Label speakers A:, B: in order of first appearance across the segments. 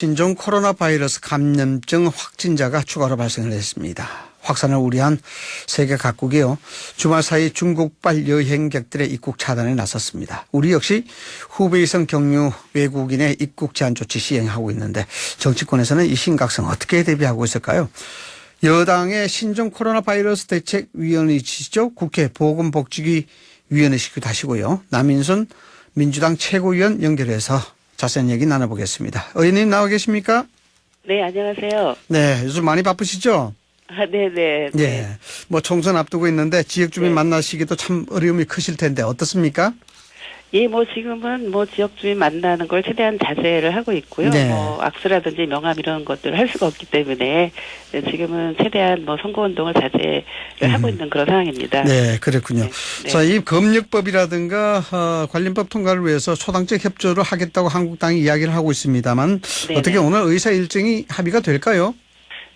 A: 신종 코로나 바이러스 감염증 확진자가 추가로 발생을 했습니다. 확산을 우려한 세계 각국이요. 주말 사이 중국발 여행객들의 입국 차단에 나섰습니다. 우리 역시 후베이성 경유 외국인의 입국 제한 조치 시행하고 있는데 정치권에서는 이 심각성 어떻게 대비하고 있을까요? 여당의 신종 코로나 바이러스 대책위원이시죠. 국회 보건복지위원이시기도 하시고요. 남인순 민주당 최고위원 연결해서 자세한 얘기 나눠보겠습니다. 의원님 나와 계십니까?
B: 네, 안녕하세요.
A: 네, 요즘 많이 바쁘시죠?
B: 네네.
A: 네. 뭐 총선 앞두고 있는데 지역 주민
B: 네.
A: 만나시기도 참 어려움이 크실 텐데 어떻습니까?
B: 예, 지금은 지역 주민 만나는 걸 최대한 자제를 하고 있고요.
A: 네.
B: 악수라든지 명함 이런 것들을 할 수가 없기 때문에 지금은 최대한 선거운동을 자제를 하고 있는 그런 상황입니다.
A: 네, 그렇군요.
B: 네.
A: 자, 이 검역법이라든가 관련법 통과를 위해서 초당적 협조를 하겠다고 한국당이 이야기를 하고 있습니다만
B: 네네.
A: 어떻게 오늘 의사 일정이 합의가 될까요?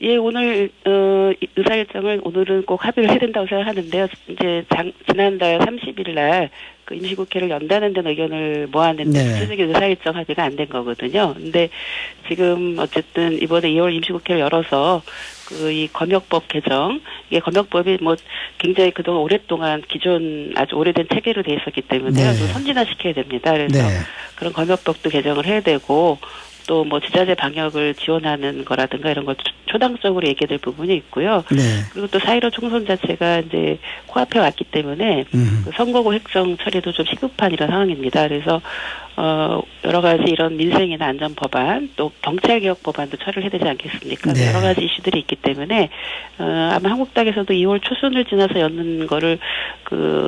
B: 예, 오늘 의사 일정을 오늘은 꼭 합의를 해야 된다고 생각하는데요. 이제 지난달 30일 날 그 임시국회를 연다는 데는 의견을 모았는데
A: 네.
B: 구체적인 의사 일정 합의가 안 된 거거든요. 근데 지금 어쨌든 이번에 2월 임시국회를 열어서 이 검역법 개정, 이게 검역법이 굉장히 그동안 오랫동안 기존 아주 오래된 체계로 돼 있었기 때문에
A: 네.
B: 좀 선진화시켜야 됩니다. 그래서
A: 네.
B: 그런 검역법도 개정을 해야 되고 또 지자체 방역을 지원하는 거라든가 이런 걸 초당적으로 얘기해야 될 부분이 있고요.
A: 네.
B: 그리고 또 4.15 총선 자체가 이제 코앞에 왔기 때문에 그 선거구 획정 처리도 좀 시급한 이런 상황입니다. 그래서 여러 가지 이런 민생이나 안전 법안 또 경찰 개혁 법안도 처리를 해야 되지 않겠습니까?
A: 네.
B: 여러 가지 이슈들이 있기 때문에 아마 한국당에서도 2월 초순을 지나서 여는 거를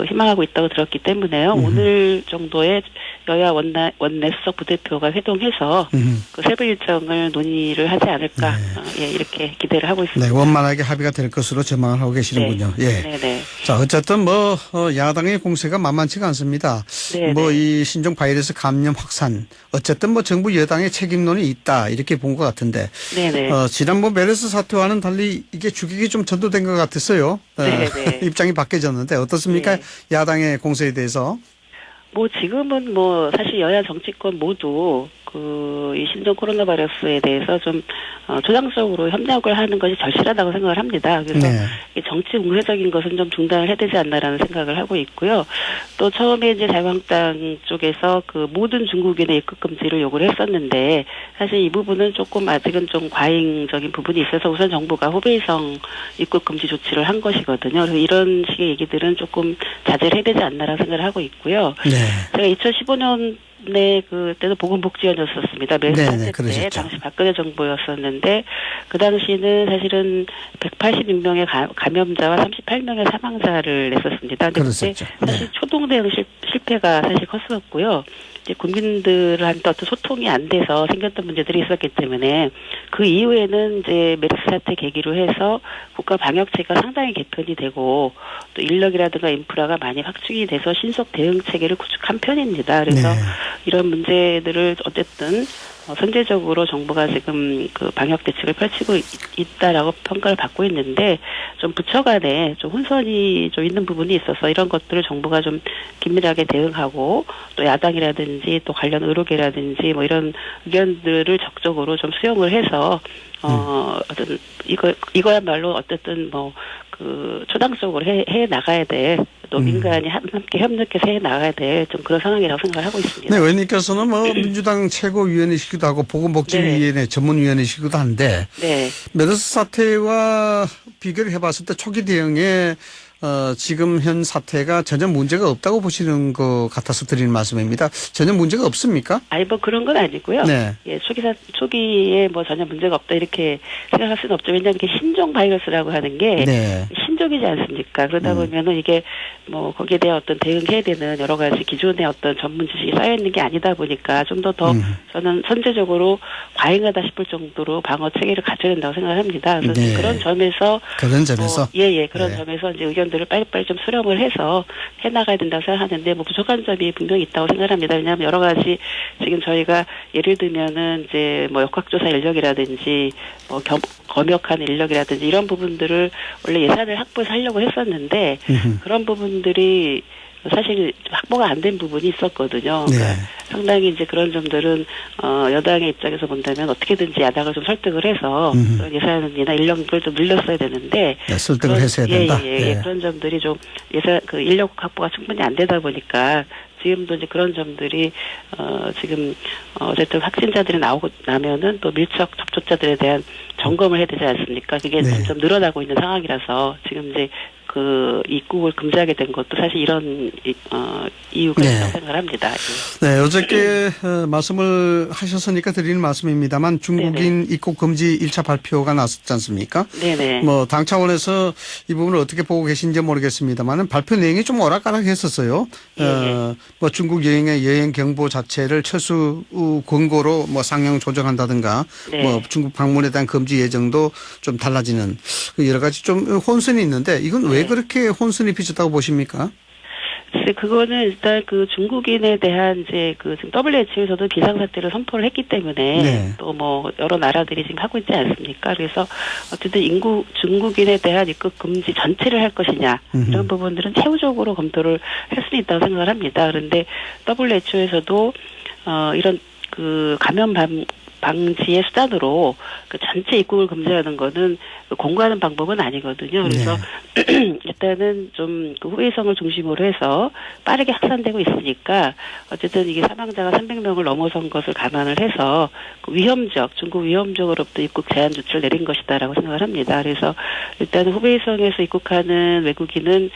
B: 희망하고 있다고 들었기 때문에요. 오늘 정도에 여야 원내 수석 부대표가 회동해서 그 세부 일정을 논의를 하지 않을까 이렇게 기대를 하고 있습니다.
A: 네, 원만하게 합의가 될 것으로 전망을 하고 계시는군요.
B: 네.
A: 예.
B: 네.
A: 자, 어쨌든 야당의 공세가 만만치가 않습니다.
B: 네.
A: 이 신종 바이러스 감염 확산 어쨌든 정부 여당의 책임론이 있다 이렇게 본 것 같은데.
B: 네네.
A: 지난 메르스 사태와는 달리 이게 주객이 좀 전도된 것 같았어요.
B: 네네.
A: 입장이 바뀌어졌는데 어떻습니까?
B: 네.
A: 야당의 공세에 대해서.
B: 지금은 사실 여야 정치권 모두 이 신종 코로나 바이러스에 대해서 좀 초당적으로 협력을 하는 것이 절실하다고 생각을 합니다. 그래서
A: 네.
B: 이 정치 공세적인 것은 좀 중단을 해야 되지 않나라는 생각을 하고 있고요. 또 처음에 이제 자유한국당 쪽에서 모든 중국인의 입국 금지를 요구를 했었는데 사실 이 부분은 조금 아직은 좀 과잉적인 부분이 있어서 우선 정부가 후베이성 입국 금지 조치를 한 것이거든요. 그래서 이런 식의 얘기들은 조금 자제를 해야 되지 않나라는 생각을 하고 있고요.
A: 네.
B: 제가 2015년 그때도 보건복지위원이었었습니다. 메르스 사태 때 당시 박근혜 정부였었는데 그 당시는 사실은 186명의 감염자와 38명의 사망자를 냈었습니다. 근데 그때 사실 초동 대응 실패가 사실 컸었고요. 이제 국민들한테 어떤 소통이 안 돼서 생겼던 문제들이 있었기 때문에 그 이후에는 이제 메르스 사태 계기로 해서 국가 방역체가 상당히 개편이 되고 또 인력이라든가 인프라가 많이 확충이 돼서 신속 대응 체계를 구축한 편입니다. 그래서 이런 문제들을 어쨌든 선제적으로 정부가 지금 방역 대책을 펼치고 있다라고 평가를 받고 있는데 좀 부처 간에 좀 혼선이 좀 있는 부분이 있어서 이런 것들을 정부가 좀 긴밀하게 대응하고 또 야당이라든지 또 관련 의료계라든지 이런 의견들을 적극적으로 좀 수용을 해서 어떤 이거야말로 어쨌든 초당적으로 해 나가야 돼. 또 민간이 함께 협력해서 해 나가야 돼. 좀 그런 상황이라고 생각을 하고 있습니다.
A: 네, 의원님께서는 민주당 최고위원이시기도 하고 보건복지위원회 전문위원이시기도 한데
B: 네.
A: 메르스 사태와 비교를 해봤을 때 초기 대응에 지금 현 사태가 전혀 문제가 없다고 보시는 것 같아서 드리는 말씀입니다. 전혀 문제가 없습니까?
B: 아니 그런 건 아니고요.
A: 네.
B: 예, 초기에 전혀 문제가 없다 이렇게 생각할 수는 없죠. 왜냐하면 이게 신종 바이러스라고 하는 게 신종이지 않습니까? 그러다 보면은 이게 거기에 대한 어떤 대응해야 되는 여러 가지 기존의 어떤 전문 지식이 쌓여 있는 게 아니다 보니까 좀 더 저는 선제적으로 과잉하다 싶을 정도로 방어 체계를 갖춰야 된다고 생각합니다. 그래서 그런 점에서 그런 점에서 이제 의견들을 빨리빨리 좀 수렴을 해서 해나가야 된다고 생각하는데 부족한 점이 분명히 있다고 생각합니다. 왜냐하면 여러 가지 지금 저희가 예를 들면은 이제 역학조사 인력이라든지 검역하는 인력이라든지 이런 부분들을 원래 예산을 확보해서 하려고 했었는데 그런 부분들이 사실 확보가 안 된 부분이 있었거든요.
A: 네.
B: 그러니까 상당히 이제 그런 점들은 여당의 입장에서 본다면 어떻게든지 야당을 좀 설득을 해서 그런 예산이나 인력을 좀 늘렸어야 되는데
A: 네, 설득을 했어야 된다.
B: 예, 그런 점들이 좀 인력 확보가 충분히 안 되다 보니까 지금도 이제 그런 점들이 지금 어쨌든 확진자들이 나오고 나면은 또 밀접 접촉자들에 대한 점검을 해야 되지 않습니까? 그게
A: 네.
B: 점점 늘어나고 있는 상황이라서 지금 이제 그 입국을 금지하게 된 것도 사실 이런 이유가
A: 네.
B: 있다고 생각합니다.
A: 네, 어저께 말씀을 하셨으니까 드리는 말씀입니다만 중국인
B: 네네.
A: 입국 금지 1차 발표가 났었지 않습니까?
B: 네네.
A: 뭐 당 차원에서 이 부분을 어떻게 보고 계신지 모르겠습니다만 발표 내용이 좀 오락가락했었어요. 뭐 중국 여행의 여행 경보 자체를 철수 권고로 뭐 상향 조정한다든가
B: 네.
A: 뭐 중국 방문에 대한 금지 예정도 좀 달라지는 여러 가지 좀 혼선이 있는데 이건 왜 그렇게 혼선이 빚었다고 보십니까?
B: 글쎄, 그거는 일단 그 중국인에 대한 이제 그 지금 WHO에서도 비상사태를 선포를 했기 때문에
A: 네.
B: 또 뭐 여러 나라들이 지금 하고 있지 않습니까? 그래서 어쨌든 중국인에 대한 입국 금지 전체를 할 것이냐 이런 부분들은 최우적으로 검토를 할 수 있다고 생각을 합니다. 그런데 WHO에서도 이런 그 감염 방지의 수단으로 그 전체 입국을 금지하는 거는 공고하는 방법은 아니거든요. 그래서 일단은 좀 그 후회성을 중심으로 해서 빠르게 확산되고 있으니까 어쨌든 이게 사망자가 300명을 넘어선 것을 감안을 해서 그 중국 위험적으로부터 입국 제한 조치를 내린 것이다라고 생각을 합니다. 그래서 일단은 후베이성에서 입국하는 외국인은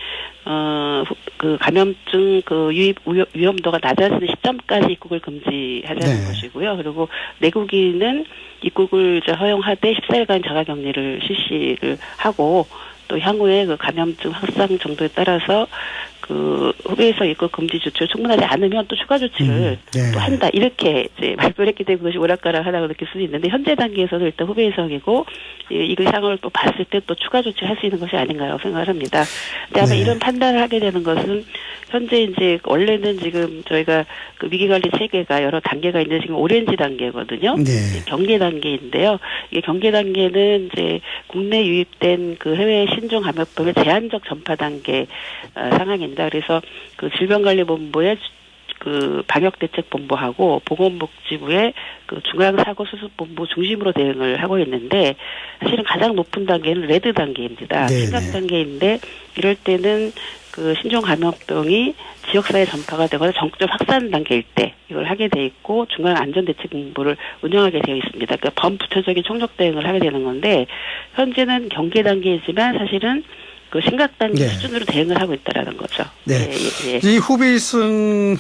B: 그 감염증 그 유입 위험도가 낮아지는 시점까지 입국을 금지하자는 것이고요. 그리고 내국인은 입국을 허용하되 14일간 자가격리를 실시를 하고 또 향후에 그 감염증 확산 정도에 따라서 그 후베이성 입국 금지 조치를 충분하지 않으면 또 추가 조치를 또 한다 이렇게 이제 발표를 했기 때문에 그것이 오락가락하다고 느낄 수는 있는데 현재 단계에서는 일단 후베이성이고 이 상황을 또 봤을 때 또 추가 조치를 할 수 있는 것이 아닌가라고 생각을 합니다. 근데 아마 이런 판단을 하게 되는 것은 현재 이제 원래는 지금 저희가 그 위기관리 체계가 여러 단계가 있는데 지금 오렌지 단계거든요.
A: 네.
B: 경계 단계인데요. 이게 경계 단계는 이제 국내 유입된 그 해외 신종 감염병의 제한적 전파 단계 상황입니다. 그래서 그 질병관리본부의 그 방역대책본부하고 보건복지부의 그 중앙사고수습본부 중심으로 대응을 하고 있는데 사실은 가장 높은 단계는 레드 단계입니다. 심각 단계인데 이럴 때는 그 신종 감염병이 지역사회 전파가 되거나 전국적 확산 단계일 때 이걸 하게 돼 있고 중앙안전대책본부를 운영하게 되어 있습니다. 그러니까 범부처적인 총력 대응을 하게 되는 건데 현재는 경계 단계이지만 사실은 그 심각 단계 수준으로 대응을 하고 있다라는 거죠.
A: 네. 이 후베이성에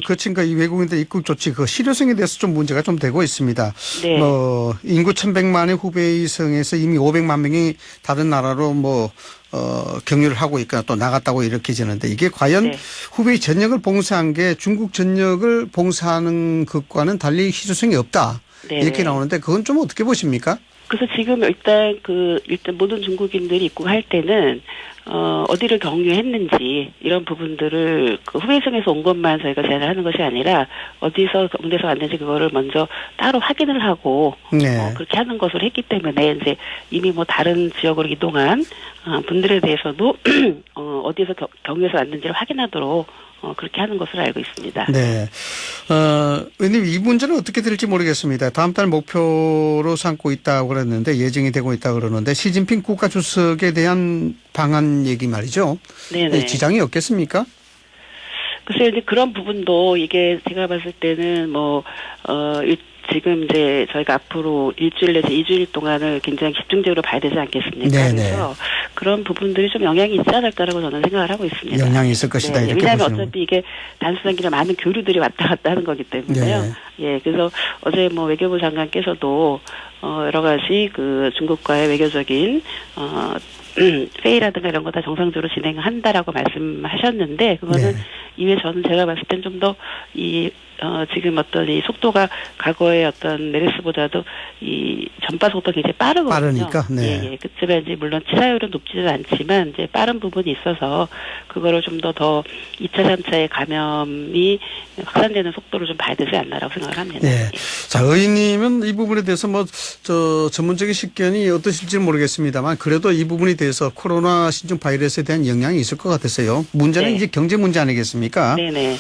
A: 거친과 이 외국인들 입국 조치 그 실효성에 대해서 좀 문제가 좀 되고 있습니다.
B: 네.
A: 뭐 인구 1,100만의 후베이성에서 이미 500만 명이 다른 나라로 격리를 하고 있거나 또 나갔다고 일으켜지는데 이게 과연 후베이 전역을 봉쇄한 게 중국 전역을 봉쇄하는 것과는 달리 희소성이 없다. 이렇게 나오는데 그건 좀 어떻게 보십니까?
B: 그래서 지금 일단 모든 중국인들이 입국할 때는 어디를 격리했는지 이런 부분들을 그 후베이성에서 온 것만 저희가 제한을 하는 것이 아니라 어디서 경로에서 왔는지 그거를 먼저 따로 확인을 하고 그렇게 하는 것으로 했기 때문에 이제 이미 뭐 다른 지역으로 이동한 분들에 대해서도 어디에서 경로에서 왔는지를 확인하도록 그렇게 하는 것으로 알고 있습니다.
A: 네. 의원님 이 문제는 어떻게 될지 모르겠습니다. 다음 달 목표로 삼고 있다고 그랬는데 예정이 되고 있다고 그러는데 시진핑 국가주석에 대한 방한 얘기 말이죠.
B: 네네.
A: 지장이 없겠습니까?
B: 글쎄요, 이제 그런 부분도 이게 제가 봤을 때는 지금 이제 저희가 앞으로 일주일 내지 2주일 동안을 굉장히 집중적으로 봐야 되지 않겠습니까?
A: 네네.
B: 그래서 그런 부분들이 좀 영향이 있지 않을까라고 저는 생각을 하고 있습니다.
A: 영향이 있을 것이다.
B: 네,
A: 이렇게
B: 왜냐하면
A: 보시는
B: 어차피 이게 단순한 길에 많은 교류들이 왔다 갔다 하는 거기 때문에요. 예, 그래서 어제 외교부 장관께서도 여러 가지 그 중국과의 외교적인 회의라든가 이런 거 다 정상적으로 진행한다라고 말씀하셨는데 그거는 이외 저는 제가 봤을 땐 좀 더 지금 어떤 이 속도가 과거의 어떤 메르스보다도 이 전파 속도가 굉장히 빠르거든요.
A: 빠르니까, 네.
B: 예. 그렇지만 이제 물론 치사율은 높지는 않지만 이제 빠른 부분이 있어서 그거를 좀 더 2차, 3차의 감염이 확산되는 속도를 좀 봐야 되지 않나라고 생각을 합니다.
A: 네. 자, 의원님은 이 부분에 대해서 전문적인 식견이 어떠실지는 모르겠습니다만 그래도 이 부분에 대해서 코로나 신종 바이러스에 대한 영향이 있을 것 같았어요. 문제는
B: 네.
A: 이제 경제 문제 아니겠습니까?
B: 네네.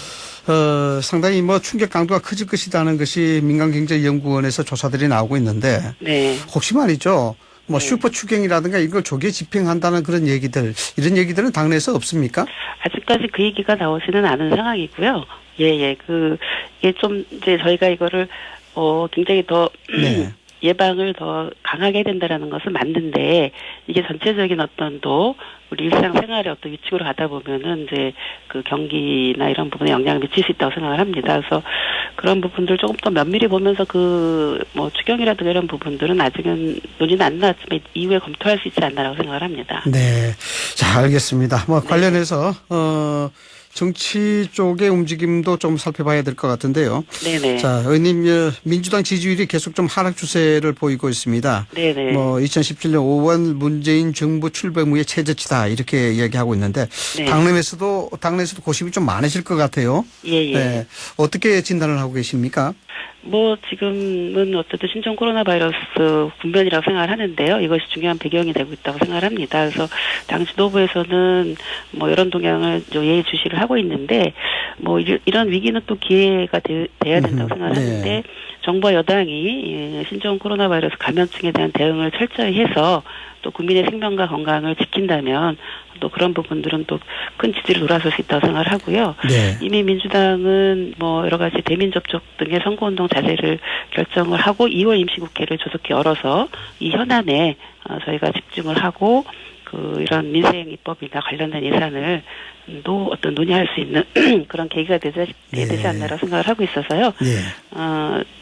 A: 상당히 충격 강도가 커질 것이라는 것이 민간경제연구원에서 조사들이 나오고 있는데.
B: 네.
A: 혹시 말이죠.
B: 네.
A: 슈퍼 추경이라든가 이걸 조기에 집행한다는 그런 얘기들, 이런 얘기들은 당내에서 없습니까?
B: 아직까지 그 얘기가 나오지는 않은 상황이고요. 예. 이게 좀 이제 저희가 이거를 굉장히 더
A: 네.
B: 예방을 더 강하게 해야 된다라는 것은 맞는데 이게 전체적인 어떤 또 우리 일상생활의 어떤 위축으로 가다 보면은 이제 그 경기나 이런 부분에 영향을 미칠 수 있다고 생각을 합니다. 그래서 그런 부분들 조금 더 면밀히 보면서 추경이라든가 이런 부분들은 아직은 논의는 안 나왔지만 이후에 검토할 수 있지 않나라고 생각을 합니다.
A: 네. 자, 알겠습니다. 관련해서, 정치 쪽의 움직임도 좀 살펴봐야 될 것 같은데요.
B: 네네.
A: 자, 의원님, 민주당 지지율이 계속 좀 하락 추세를 보이고 있습니다.
B: 네네.
A: 2017년 5월 문재인 정부 출범 후의 최저치다 이렇게 이야기하고 있는데
B: 네.
A: 당내에서도 고심이 좀 많으실 것 같아요.
B: 예.
A: 네. 어떻게 진단을 하고 계십니까?
B: 지금은 어쨌든 신종 코로나 바이러스 군변이라고 생각을 하는데요. 이것이 중요한 배경이 되고 있다고 생각을 합니다. 그래서 당 지도부에서는 여론 동향을 예의주시를 하고 있는데 이런 위기는 또 기회가 돼야 된다고 생각을 하는데
A: 네.
B: 정부와 여당이 신종 코로나 바이러스 감염증에 대한 대응을 철저히 해서 또 국민의 생명과 건강을 지킨다면 또 그런 부분들은 또 큰 지지를 돌아설 수 있다고 생각을 하고요.
A: 네.
B: 이미 민주당은 여러 가지 대민 접촉 등의 선거운동 자제를 결정을 하고 2월 임시국회를 조속히 열어서 이 현안에 저희가 집중을 하고 이런 민생 입법이나 관련된 예산을 또 어떤 논의할 수 있는 그런 계기가 되지 않나라고 생각을 하고 있어서요.
A: 네.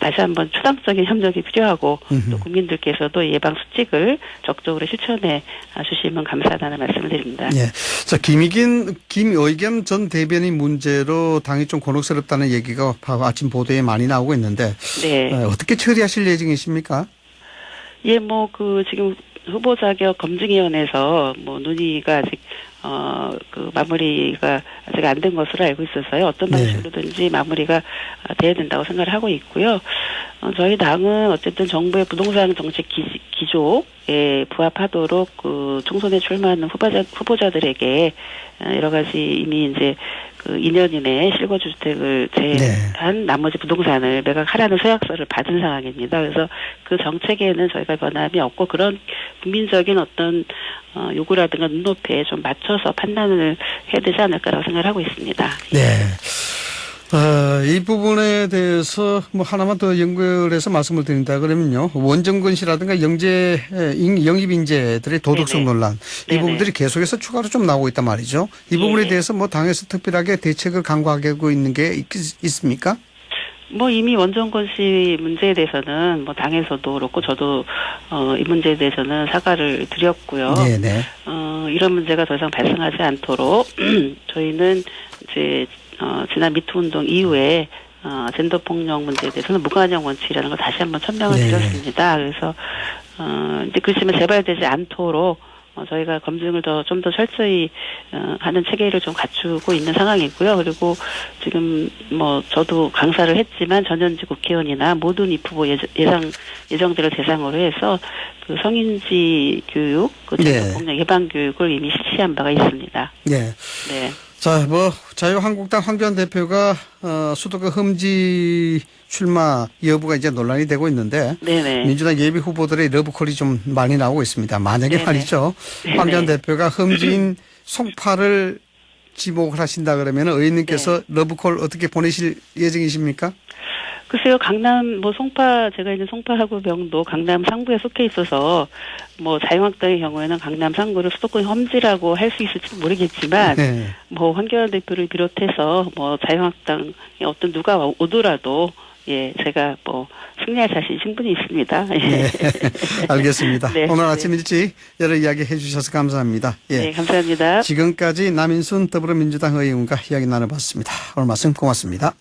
B: 다시 한번 추상적인 협력이 필요하고 또 국민들께서도 예방 수칙을 적극적으로 실천해 주시면 감사하다는 말씀을 드립니다.
A: 네. 자, 김의겸 전 대변인 문제로 당이 좀 곤혹스럽다는 얘기가 아침 보도에 많이 나오고 있는데
B: 네.
A: 어떻게 처리하실 예정이십니까?
B: 예, 지금 후보 자격 검증위원회에서 논의가 아직 마무리가 아직 안 된 것으로 알고 있어서요. 어떤 방식으로든지 마무리가 돼야 된다고 생각을 하고 있고요. 저희 당은 어쨌든 정부의 부동산 정책 기조에 부합하도록 총선에 출마하는 후보자들에게 여러 가지 이미 이제 2년 이내에 실거주택을 제한 나머지 부동산을 매각하라는 서약서를 받은 상황입니다. 그래서 그 정책에는 저희가 변함이 없고 그런 국민적인 어떤 요구라든가 눈높이에 좀 맞춰서 판단을 해야 되지 않을까라고 생각을 하고 있습니다.
A: 네. 이 부분에 대해서 하나만 더 연결해서 말씀을 드린다 그러면요. 원정근 씨라든가 영입 인재들의 도덕성 논란 이 부분들이 계속해서 추가로 좀 나오고 있단 말이죠. 이 부분에 대해서 당에서 특별하게 대책을 강구하고 있는 게 있습니까?
B: 이미 원정권 씨 문제에 대해서는 당에서도 그렇고 저도 이 문제에 대해서는 사과를 드렸고요.
A: 네네.
B: 이런 문제가 더 이상 발생하지 않도록 저희는 이제 지난 미투 운동 이후에 젠더 폭력 문제에 대해서는 무관용 원칙이라는 걸 다시 한번 천명을 드렸습니다. 그래서 이제 그렇지만 재발되지 않도록 저희가 검증을 좀 더 철저히 하는 체계를 좀 갖추고 있는 상황이고요. 그리고 지금 저도 강사를 했지만 전현직 국회의원이나 모든 입후보 예정들을 대상으로 해서 성인지 교육, 젠더폭력 예방 교육을 이미 실시한 바가 있습니다.
A: 네.
B: 네.
A: 자, 자유한국당 황교안 대표가 수도권 험지 출마 여부가 이제 논란이 되고 있는데 네네. 민주당 예비 후보들의 러브콜이 좀 많이 나오고 있습니다. 만약에 네네. 말이죠. 네네. 황교안 대표가 험지인 송파를 지목을 하신다 그러면 의원님께서 러브콜 어떻게 보내실 예정이십니까?
B: 글쎄요, 강남, 제가 있는 송파하고 명도 강남 상부에 속해 있어서, 자유한국당의 경우에는 강남 상부를 수도권 험지라고 할 수 있을지 모르겠지만, 황교안 대표를 비롯해서, 자유한국당에 어떤 누가 오더라도, 제가 승리할 자신이 충분히 있습니다.
A: 네. 알겠습니다. 네. 오늘 아침 일찍 여러 이야기 해 주셔서 감사합니다.
B: 네, 감사합니다.
A: 지금까지 남인순 더불어민주당 의원과 이야기 나눠봤습니다. 오늘 말씀 고맙습니다.